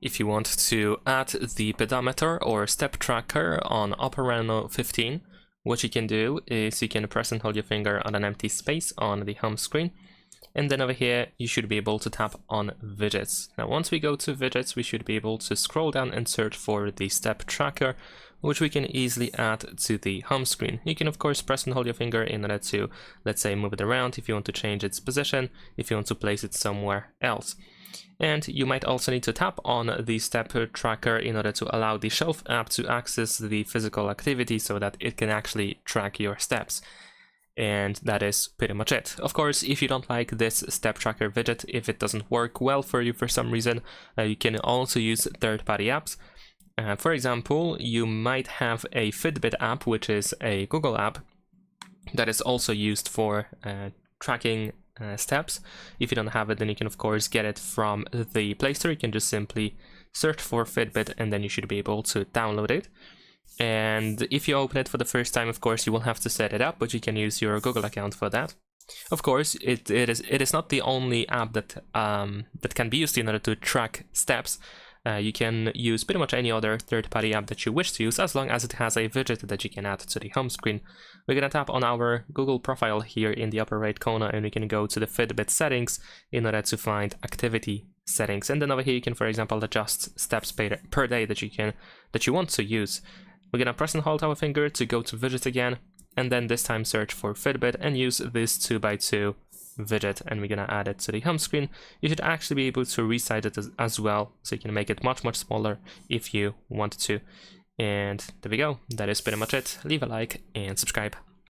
If you want to add the pedometer or step tracker on OPPO Reno 15, what you can do is you can press and hold your finger on an empty space on the home screen, and then over here you should be able to tap on widgets. Now once we go to widgets, we should be able to scroll down and search for the step tracker, which we can easily add to the home screen. You can of course press and hold your finger in order to, let's say, move it around if you want to change its position, if you want to place it somewhere else. And you might also need to tap on the step tracker in order to allow the Shelf app to access the physical activity so that it can actually track your steps. And that is pretty much it. Of course, if you don't like this step tracker widget, if it doesn't work well for you for some reason, you can also use third-party apps. For example, you might have a Fitbit app, which is a Google app that is also used for tracking steps. If you don't have it, then you can of course get it from the Play Store. You can just simply search for Fitbit and then you should be able to download it. And if you open it for the first time, of course you will have to set it up, but you can use your Google account for that. Of course, it is not the only app that that can be used in order to track steps. You can use pretty much any other third-party app that you wish to use, as long as it has a widget that you can add to the home screen. We're gonna tap on our Google profile here in the upper right corner, and we can go to the Fitbit settings in order to find activity settings. And then over here you can, for example, adjust steps per day that you want to use. We're gonna press and hold our finger to go to widget again, and then this time search for Fitbit and use this 2x2 widget, and we're gonna add it to the home screen. You should actually be able to resize it as well, so you can make it much smaller if you want to. And there we go, that is pretty much it. Leave a like and subscribe.